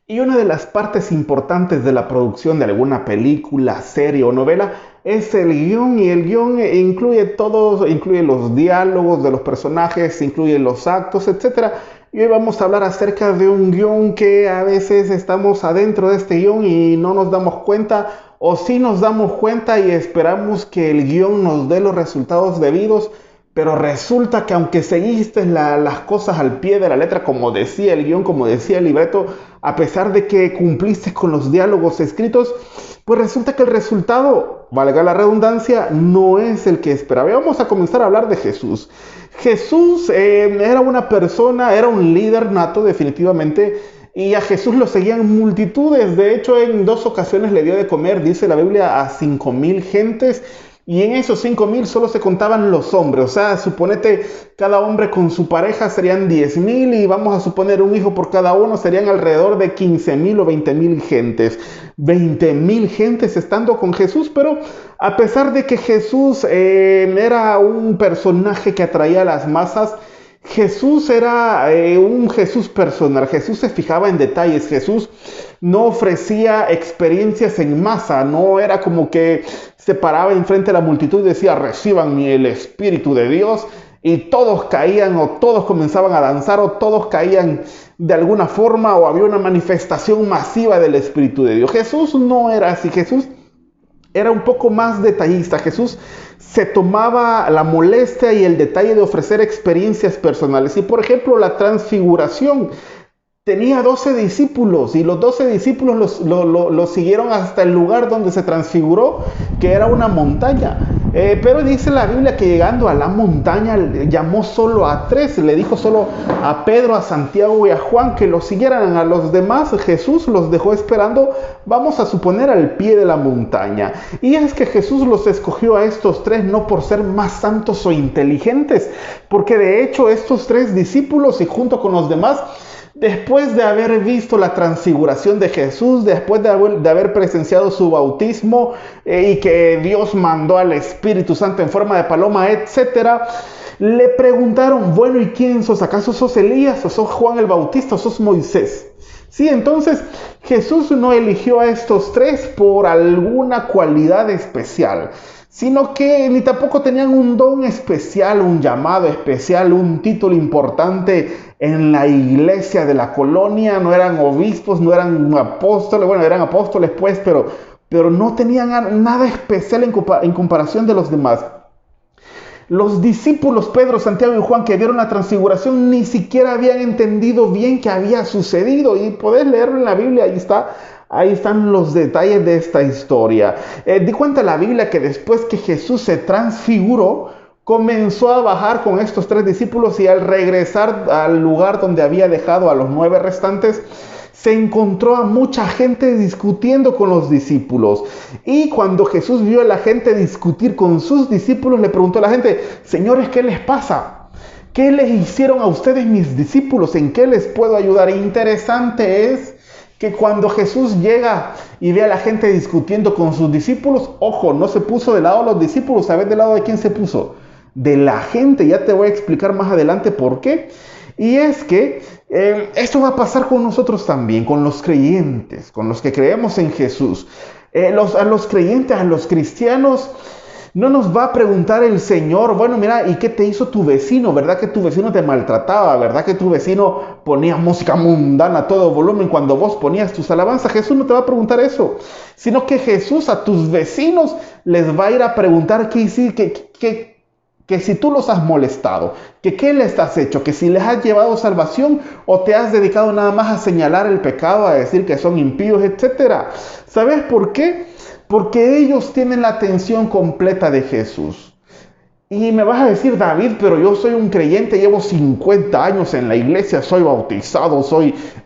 Y una de las partes importantes de la producción de alguna película, serie o novela es el guión, y el guión incluye todo, incluye los diálogos de los personajes, incluye los actos, etcétera. Y hoy vamos a hablar acerca de un guión que a veces estamos adentro de este guión y no nos damos cuenta, o sí nos damos cuenta y esperamos que el guión nos dé los resultados debidos, pero resulta que aunque seguiste las cosas al pie de la letra, como decía el guión, como decía el libreto, a pesar de que cumpliste con los diálogos escritos, pues resulta que el resultado, valga la redundancia, no es el que esperaba. Y vamos a comenzar a hablar de Jesús. Jesús era una persona, era un líder nato definitivamente, y a Jesús lo seguían multitudes. De hecho, en 2 ocasiones le dio de comer, dice la Biblia, a 5,000 gentes. Y en esos 5,000 solo se contaban los hombres. O sea, suponete, cada hombre con su pareja serían 10,000, y vamos a suponer un hijo por cada uno, serían alrededor de 15,000 o 20,000 gentes. 20,000 gentes estando con Jesús, pero a pesar de que Jesús era un personaje que atraía a las masas, Jesús era un Jesús personal. Jesús se fijaba en detalles. Jesús no ofrecía experiencias en masa. No era como que se paraba enfrente de la multitud y decía: reciban el Espíritu de Dios, y todos caían, o todos comenzaban a danzar, o todos caían de alguna forma, o había una manifestación masiva del Espíritu de Dios. Jesús no era así. Jesús era un poco más detallista. Jesús se tomaba la molestia y el detalle de ofrecer experiencias personales. Y por ejemplo, la transfiguración. Tenía 12 discípulos, y los 12 discípulos los siguieron hasta el lugar donde se transfiguró, que era una montaña. Pero dice la Biblia que llegando a la montaña llamó solo a 3, le dijo solo a Pedro, a Santiago y a Juan que los siguieran. A los demás Jesús los dejó esperando, vamos a suponer, al pie de la montaña. Y es que Jesús los escogió a estos 3 no por ser más santos o inteligentes, porque de hecho estos 3 discípulos, y junto con los demás, después de haber visto la transfiguración de Jesús, después de haber presenciado su bautismo, y que Dios mandó al Espíritu Santo en forma de paloma, etcétera, le preguntaron: bueno, ¿y quién sos? ¿Acaso sos Elías, o sos Juan el Bautista, o sos Moisés? Sí, entonces Jesús no eligió a estos 3 por alguna cualidad especial, sino que ni tampoco tenían un don especial, un llamado especial, un título importante en la iglesia de la colonia. No eran obispos, no eran apóstoles. Bueno, eran apóstoles pues, pero no tenían nada especial en comparación de los demás. Los discípulos Pedro, Santiago y Juan, que vieron la transfiguración, ni siquiera habían entendido bien qué había sucedido. Y podés leerlo en la Biblia, ahí está. Ahí están los detalles de esta historia. Di cuenta la Biblia que después que Jesús se transfiguró, comenzó a bajar con estos 3 discípulos, y al regresar al lugar donde había dejado a los 9 restantes, se encontró a mucha gente discutiendo con los discípulos. Y cuando Jesús vio a la gente discutir con sus discípulos, le preguntó a la gente: señores, ¿qué les pasa? ¿Qué les hicieron a ustedes mis discípulos? ¿En qué les puedo ayudar? Interesante es que cuando Jesús llega y ve a la gente discutiendo con sus discípulos, ojo, no se puso del lado de los discípulos. ¿Sabes del lado de quién se puso? De la gente. Ya te voy a explicar más adelante por qué. Y es que esto va a pasar con nosotros también, con los creyentes, con los que creemos en Jesús. A los creyentes, a los cristianos, no nos va a preguntar el Señor: bueno, mira, ¿y qué te hizo tu vecino? ¿Verdad que tu vecino te maltrataba? ¿Verdad que tu vecino ponía música mundana a todo volumen cuando vos ponías tus alabanzas? Jesús no te va a preguntar eso, sino que Jesús a tus vecinos les va a ir a preguntar que si tú los has molestado, que qué les has hecho, que si les has llevado salvación, o te has dedicado nada más a señalar el pecado, a decir que son impíos, etcétera. ¿Sabes por qué? Porque ellos tienen la atención completa de Jesús. Y me vas a decir: David, pero yo soy un creyente, llevo 50 años en la iglesia, soy bautizado,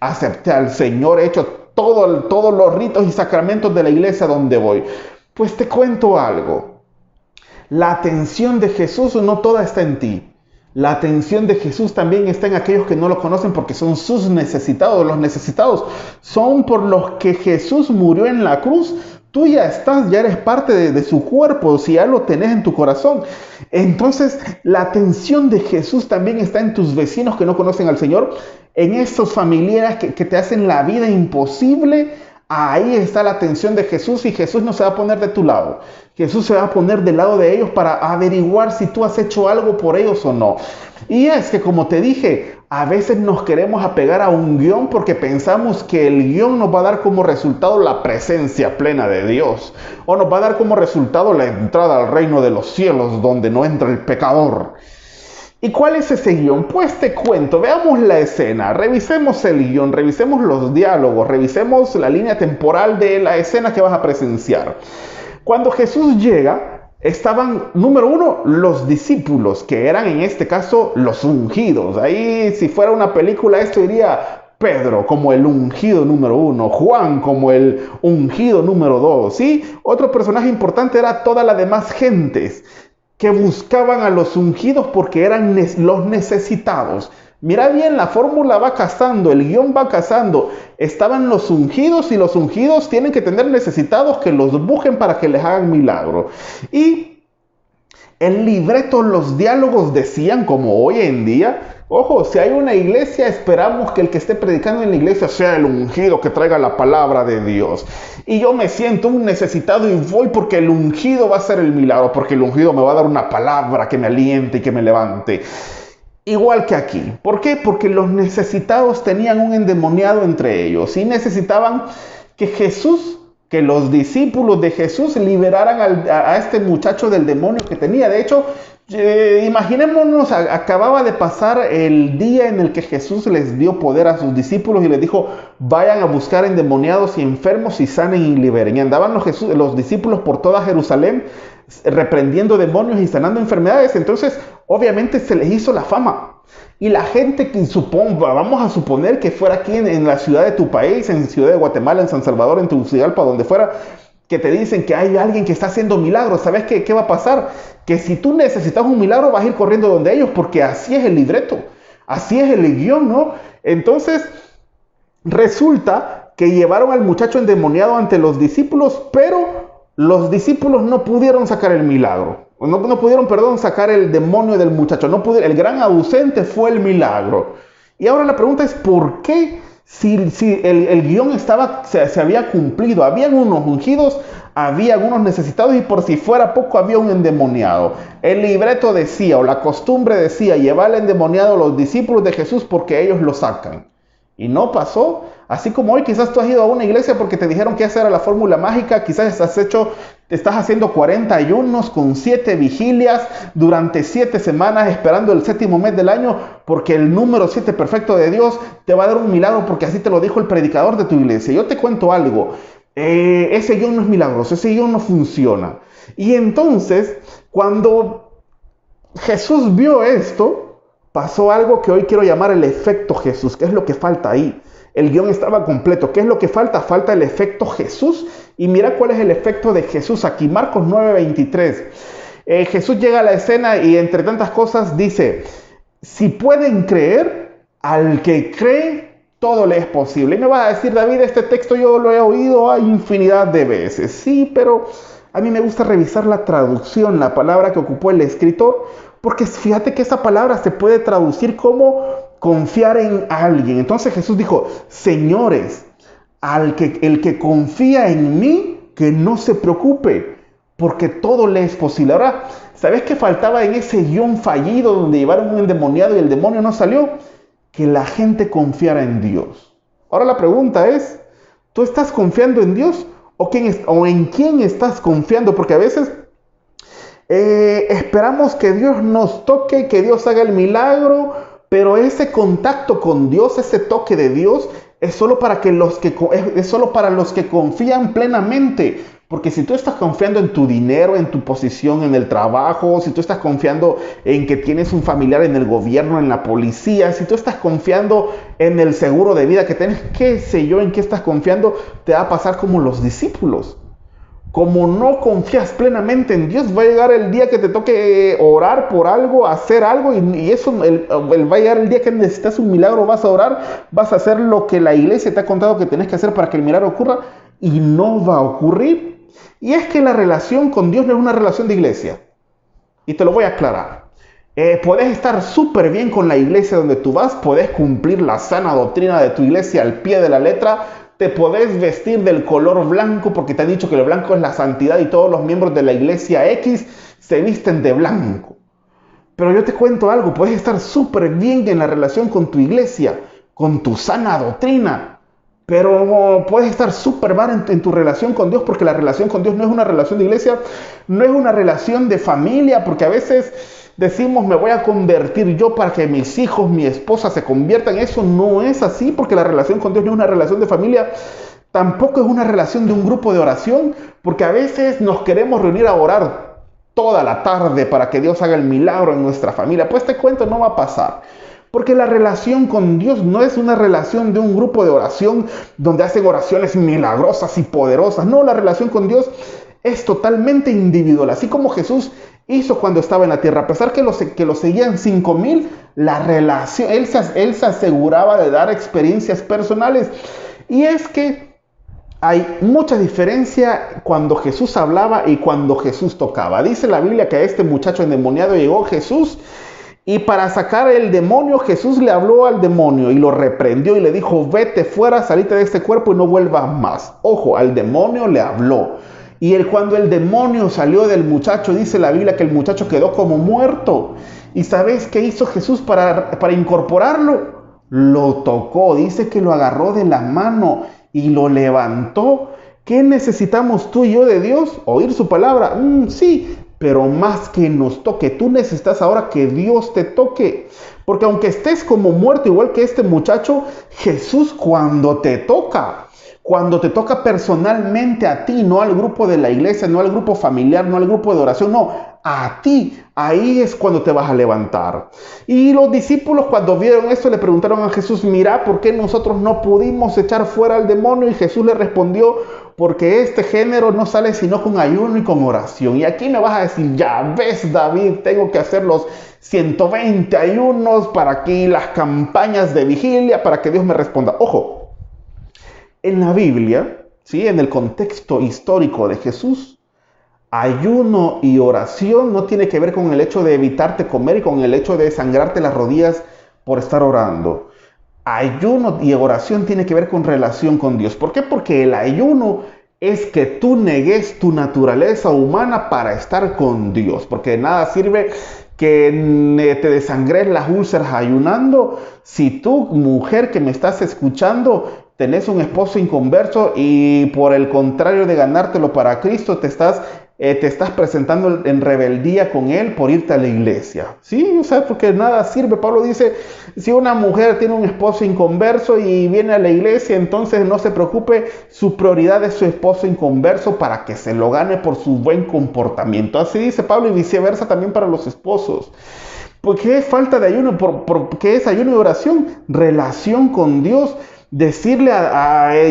acepté al Señor, he hecho todos los ritos y sacramentos de la iglesia donde voy. Pues te cuento algo. La atención de Jesús no toda está en ti. La atención de Jesús también está en aquellos que no lo conocen, porque son sus necesitados. Los necesitados son por los que Jesús murió en la cruz, Tú ya eres parte de su cuerpo, si ya lo tenés en tu corazón. Entonces, la atención de Jesús también está en tus vecinos que no conocen al Señor, en esos familiares que te hacen la vida imposible. Ahí está la atención de Jesús, y Jesús no se va a poner de tu lado. Jesús se va a poner del lado de ellos para averiguar si tú has hecho algo por ellos o no. Y es que, como te dije, a veces nos queremos apegar a un guión porque pensamos que el guión nos va a dar como resultado la presencia plena de Dios, o nos va a dar como resultado la entrada al reino de los cielos donde no entra el pecador. ¿Y cuál es ese guión? Pues te cuento, veamos la escena, revisemos el guión, revisemos los diálogos, revisemos la línea temporal de la escena que vas a presenciar. Cuando Jesús llega, estaban, número uno, los discípulos, que eran en este caso los ungidos. Ahí, si fuera una película, esto diría Pedro como el ungido número uno, Juan como el ungido número dos, ¿sí? Otro personaje importante era toda la demás gentes que buscaban a los ungidos porque eran los necesitados. Mira bien, la fórmula va casando, el guión va casando. Estaban los ungidos, y los ungidos tienen que tener necesitados que los busquen para que les hagan milagro. Y el libreto, los diálogos decían, como hoy en día, ojo, si hay una iglesia, esperamos que el que esté predicando en la iglesia sea el ungido que traiga la palabra de Dios. Y yo me siento un necesitado y voy porque el ungido va a hacer el milagro, porque el ungido me va a dar una palabra que me aliente y que me levante. Igual que aquí. ¿Por qué? Porque los necesitados tenían un endemoniado entre ellos y necesitaban que los discípulos de Jesús liberaran a este muchacho del demonio que tenía. De hecho, imaginémonos, acababa de pasar el día en el que Jesús les dio poder a sus discípulos y les dijo: vayan a buscar endemoniados y enfermos y sanen y liberen. Y andaban los discípulos por toda Jerusalén reprendiendo demonios y sanando enfermedades. Entonces, obviamente se les hizo la fama. Y la gente que vamos a suponer que fuera aquí en la ciudad de tu país, en Ciudad de Guatemala, en San Salvador, en Tegucigalpa, donde fuera, que te dicen que hay alguien que está haciendo milagros. ¿Sabes qué va a pasar? Que si tú necesitas un milagro, vas a ir corriendo donde ellos, porque así es el libreto, así es el guión, ¿no? Entonces, resulta que llevaron al muchacho endemoniado ante los discípulos, pero los discípulos no pudieron sacar el milagro. No pudieron, sacar el demonio del muchacho. El gran ausente fue el milagro. Y ahora la pregunta es: ¿por qué? Si el guión se había cumplido, habían unos ungidos, había unos necesitados, y por si fuera poco había un endemoniado. El libreto decía, o la costumbre decía, llevar al endemoniado a los discípulos de Jesús porque ellos lo sacan. Y no pasó. Así como hoy quizás tú has ido a una iglesia porque te dijeron que esa era la fórmula mágica. Quizás estás haciendo 40 ayunos con 7 vigilias durante 7 semanas, esperando el 7º mes del año, porque el número 7 perfecto de Dios te va a dar un milagro, porque así te lo dijo el predicador de tu iglesia. Yo te cuento algo, ese guión no es milagroso, ese guión no funciona. Y entonces, cuando Jesús vio esto, pasó algo que hoy quiero llamar el efecto Jesús. ¿Qué es lo que falta ahí? El guión estaba completo. ¿Qué es lo que falta? Falta el efecto Jesús. Y mira cuál es el efecto de Jesús aquí. Marcos 9:23. Jesús llega a la escena y entre tantas cosas dice: si pueden creer, al que cree, todo le es posible. Y me vas a decir: David, este texto yo lo he oído infinidad de veces. Sí, pero a mí me gusta revisar la traducción, la palabra que ocupó el escritor, porque fíjate que esa palabra se puede traducir como confiar en alguien. Entonces Jesús dijo: señores, el que confía en mí, que no se preocupe, porque todo le es posible. Ahora, ¿sabes qué faltaba en ese guión fallido donde llevaron un endemoniado y el demonio no salió? Que la gente confiara en Dios. Ahora la pregunta es: ¿tú estás confiando en Dios o en quién estás confiando? Porque a veces esperamos que Dios nos toque, que Dios haga el milagro, pero ese contacto con Dios, ese toque de Dios, es solo para los que confían plenamente. Porque si tú estás confiando en tu dinero, en tu posición en el trabajo, si tú estás confiando en que tienes un familiar en el gobierno, en la policía, si tú estás confiando en el seguro de vida que tienes, qué sé yo, en qué estás confiando, te va a pasar como los discípulos. Como no confías plenamente en Dios, va a llegar el día que te toque orar por algo, hacer algo, y eso va a llegar el día que necesitas un milagro, vas a orar, vas a hacer lo que la iglesia te ha contado que tienes que hacer para que el milagro ocurra, y no va a ocurrir. Y es que la relación con Dios no es una relación de iglesia. Y te lo voy a aclarar. Puedes estar súper bien con la iglesia donde tú vas, puedes cumplir la sana doctrina de tu iglesia al pie de la letra, te podés vestir del color blanco porque te han dicho que el blanco es la santidad y todos los miembros de la iglesia X se visten de blanco. Pero yo te cuento algo, puedes estar súper bien en la relación con tu iglesia, con tu sana doctrina, pero puedes estar súper mal en tu relación con Dios, porque la relación con Dios no es una relación de iglesia, no es una relación de familia, porque a veces decimos me voy a convertir yo para que mis hijos, mi esposa se conviertan. Eso no es así, porque la relación con Dios no es una relación de familia, tampoco es una relación de un grupo de oración, porque a veces nos queremos reunir a orar toda la tarde para que Dios haga el milagro en nuestra familia. Pues te cuento, no va a pasar. Porque la relación con Dios no es una relación de un grupo de oración donde hacen oraciones milagrosas y poderosas. No, la relación con Dios es totalmente individual. Así como Jesús hizo cuando estaba en la tierra. A pesar que lo seguían 5,000, la relación, él se aseguraba de dar experiencias personales. Y es que hay mucha diferencia cuando Jesús hablaba y cuando Jesús tocaba. Dice la Biblia que a este muchacho endemoniado llegó Jesús y para sacar el demonio, Jesús le habló al demonio y lo reprendió y le dijo, vete fuera, salite de este cuerpo y no vuelvas más. Ojo, al demonio le habló. Y cuando el demonio salió del muchacho, dice la Biblia que el muchacho quedó como muerto. ¿Y sabes qué hizo Jesús para incorporarlo? Lo tocó, dice que lo agarró de la mano y lo levantó. ¿Qué necesitamos tú y yo de Dios? ¿Oír su palabra? Sí, pero más que nos toque. Tú necesitas ahora que Dios te toque. Porque aunque estés como muerto, igual que este muchacho, Jesús cuando te toca personalmente a ti, no al grupo de la iglesia, no al grupo familiar, no al grupo de oración, no, a ti, ahí es cuando te vas a levantar. Y los discípulos cuando vieron esto le preguntaron a Jesús, mira, ¿por qué nosotros no pudimos echar fuera al demonio? Y Jesús le respondió, porque este género no sale sino con ayuno y con oración. Y aquí me vas a decir, ya ves, David, tengo que hacer los 120 ayunos para aquí, las campañas de vigilia, para que Dios me responda. Ojo, en la Biblia, ¿sí? En el contexto histórico de Jesús, ayuno y oración no tiene que ver con el hecho de evitarte comer y con el hecho de sangrarte las rodillas por estar orando. Ayuno y oración tiene que ver con relación con Dios. ¿Por qué? Porque el ayuno es que tú negues tu naturaleza humana para estar con Dios. Porque de nada sirve que te desangres las úlceras ayunando si tú, mujer que me estás escuchando, tenés un esposo inconverso y por el contrario de ganártelo para Cristo, te estás presentando en rebeldía con él por irte a la iglesia. Sí, o sea, porque nada sirve. Pablo dice, si una mujer tiene un esposo inconverso y viene a la iglesia, entonces no se preocupe, su prioridad es su esposo inconverso para que se lo gane por su buen comportamiento. Así dice Pablo y viceversa también para los esposos. ¿Por qué es falta de ayuno? ¿Por qué es ayuno y oración? Relación con Dios. Decirle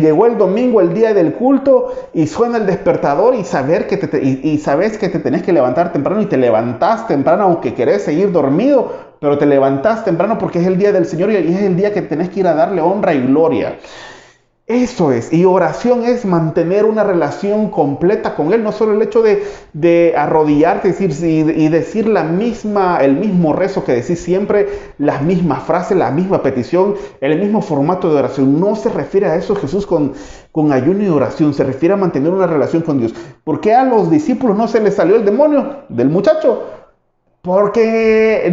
llegó el domingo, el día del culto, y suena el despertador y sabes que te tenés que levantar temprano y te levantás temprano aunque querés seguir dormido, pero te levantás temprano porque es el día del Señor y es el día que tenés que ir a darle honra y gloria. Eso es, y oración es mantener una relación completa con Él, no solo el hecho de arrodillarte y decir el mismo rezo que decís siempre, las mismas frases, la misma petición, el mismo formato de oración. No se refiere a eso Jesús con ayuno y oración, se refiere a mantener una relación con Dios. ¿Por qué a los discípulos no se les salió el demonio del muchacho? Porque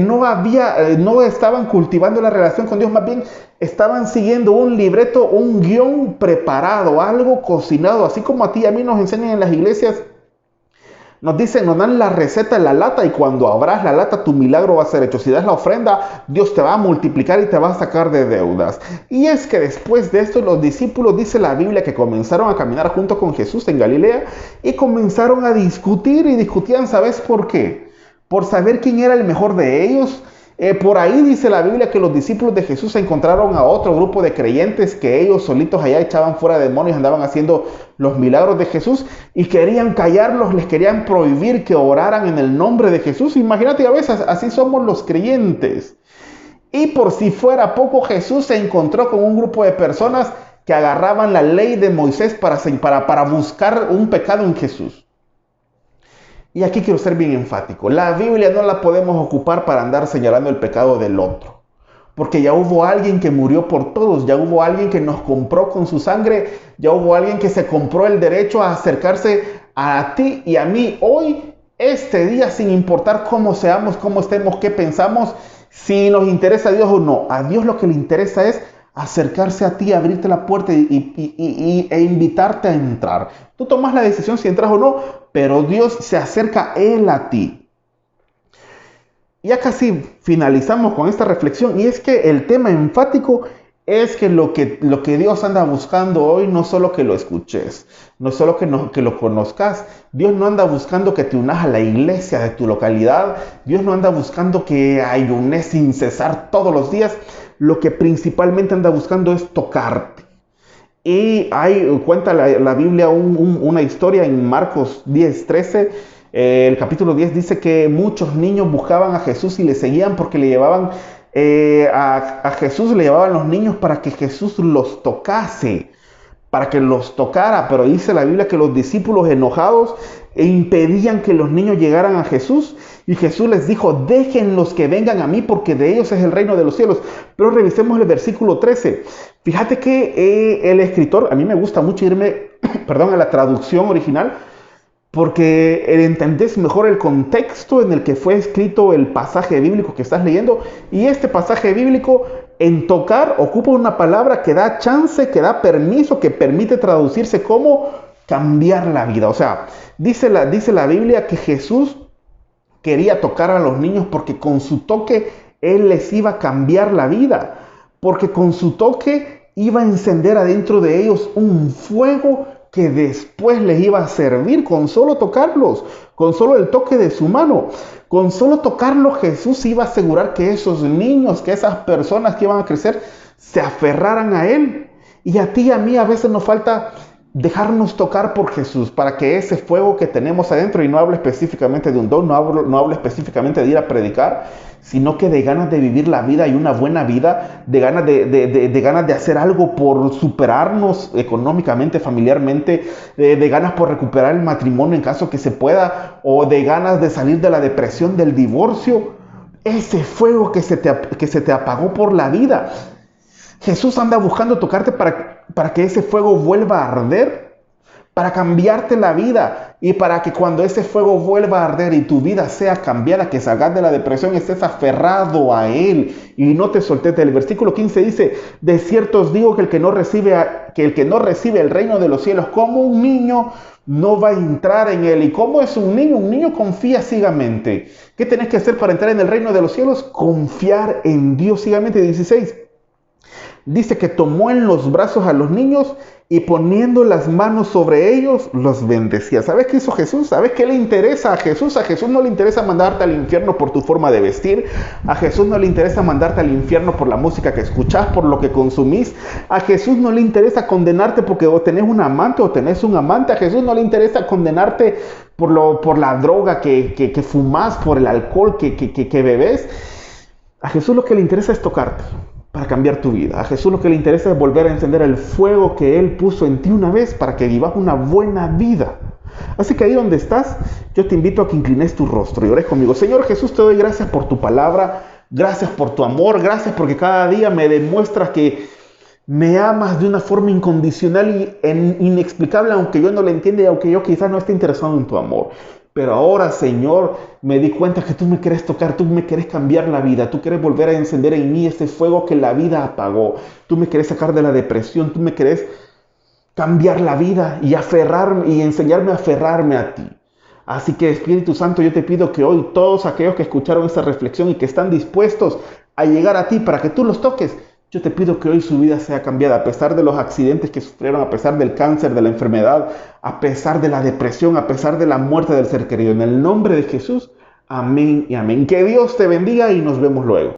no estaban cultivando la relación con Dios, más bien estaban siguiendo un libreto, un guión preparado, algo cocinado, así como a ti y a mí nos enseñan en las iglesias. Nos dicen, nos dan la receta en la lata y cuando abras la lata tu milagro va a ser hecho. Si das la ofrenda, Dios te va a multiplicar y te va a sacar de deudas. Y es que después de esto los discípulos, dice la Biblia, que comenzaron a caminar junto con Jesús en Galilea y comenzaron a discutir y discutían, ¿sabes por qué? Por saber quién era el mejor de ellos. Por ahí dice la Biblia que los discípulos de Jesús encontraron a otro grupo de creyentes que ellos solitos allá echaban fuera demonios, andaban haciendo los milagros de Jesús y querían callarlos, les querían prohibir que oraran en el nombre de Jesús. Imagínate, a veces así somos los creyentes. Y por si fuera poco, Jesús se encontró con un grupo de personas que agarraban la ley de Moisés para buscar un pecado en Jesús. Y aquí quiero ser bien enfático. La Biblia no la podemos ocupar para andar señalando el pecado del otro. Porque ya hubo alguien que murió por todos, ya hubo alguien que nos compró con su sangre, ya hubo alguien que se compró el derecho a acercarse a ti y a mí hoy, este día, sin importar cómo seamos, cómo estemos, qué pensamos, si nos interesa a Dios o no. A Dios lo que le interesa es acercarse a ti, abrirte la puerta e invitarte a entrar. Tú tomas la decisión si entras o no, pero Dios se acerca Él a ti. Ya casi finalizamos con esta reflexión y es que el tema enfático es que lo que Dios anda buscando hoy no solo que lo escuches, no solo que lo conozcas. Dios no anda buscando que te unas a la iglesia de tu localidad. Dios no anda buscando que ayunes sin cesar todos los días. Lo que principalmente anda buscando es tocarte. Y cuenta la Biblia una historia en Marcos 10:13. El capítulo 10 dice que muchos niños buscaban a Jesús y le seguían porque le llevaban a Jesús, le llevaban los niños para que Jesús los tocase, para que los tocara. Pero dice la Biblia que los discípulos enojados impedían que los niños llegaran a Jesús. Y Jesús les dijo: déjenlos que vengan a mí porque de ellos es el reino de los cielos. Pero revisemos el versículo 13. Fíjate que el escritor, a mí me gusta mucho irme a la traducción original, porque entendés mejor el contexto en el que fue escrito el pasaje bíblico que estás leyendo. Y este pasaje bíblico, en tocar, ocupa una palabra que da chance, que da permiso, que permite traducirse como cambiar la vida. O sea, dice la Biblia que Jesús quería tocar a los niños porque con su toque Él les iba a cambiar la vida. Porque con su toque iba a encender adentro de ellos un fuego que después les iba a servir con solo tocarlos, con solo el toque de su mano. Con solo tocarlos, Jesús iba a asegurar que esos niños, que esas personas que iban a crecer, se aferraran a Él. Y a ti y a mí a veces nos falta dejarnos tocar por Jesús para que ese fuego que tenemos adentro, y no hablo específicamente de un don, no hablo específicamente de ir a predicar, sino que de ganas de vivir la vida y una buena vida, de ganas de hacer algo por superarnos económicamente, familiarmente, de ganas por recuperar el matrimonio en caso que se pueda, o de ganas de salir de la depresión del divorcio. Ese fuego que se te apagó por la vida, Jesús anda buscando tocarte para que ese fuego vuelva a arder, para cambiarte la vida y para que cuando ese fuego vuelva a arder y tu vida sea cambiada, que salgas de la depresión, estés aferrado a Él y no te soltes. El versículo 15 dice: de cierto os digo que el que no recibe el reino de los cielos como un niño no va a entrar en él. ¿Y cómo es un niño? Un niño confía ciegamente. ¿Qué tenés que hacer para entrar en el reino de los cielos? Confiar en Dios ciegamente. 16. Dice que tomó en los brazos a los niños y poniendo las manos sobre ellos, los bendecía. ¿Sabes qué hizo Jesús? ¿Sabes qué le interesa a Jesús? A Jesús no le interesa mandarte al infierno por tu forma de vestir. A Jesús no le interesa mandarte al infierno por la música que escuchás, por lo que consumís. A Jesús no le interesa condenarte porque tenés un amante o tenés un amante. A Jesús no le interesa condenarte por la droga que fumás, por el alcohol que bebés. A Jesús lo que le interesa es tocarte para cambiar tu vida. A Jesús lo que le interesa es volver a encender el fuego que Él puso en ti una vez para que vivas una buena vida. Así que ahí donde estás, yo te invito a que inclines tu rostro y ores conmigo. Señor Jesús, te doy gracias por tu palabra, gracias por tu amor, gracias porque cada día me demuestras que me amas de una forma incondicional y inexplicable, aunque yo no lo entienda y aunque yo quizás no esté interesado en tu amor. Pero ahora, Señor, me di cuenta que tú me quieres tocar, tú me quieres cambiar la vida, tú quieres volver a encender en mí ese fuego que la vida apagó. Tú me quieres sacar de la depresión, tú me quieres cambiar la vida y aferrarme y enseñarme a aferrarme a ti. Así que, Espíritu Santo, yo te pido que hoy todos aquellos que escucharon esta reflexión y que están dispuestos a llegar a ti para que tú los toques, yo te pido que hoy su vida sea cambiada, a pesar de los accidentes que sufrieron, a pesar del cáncer, de la enfermedad, a pesar de la depresión, a pesar de la muerte del ser querido. En el nombre de Jesús, amén y amén. Que Dios te bendiga y nos vemos luego.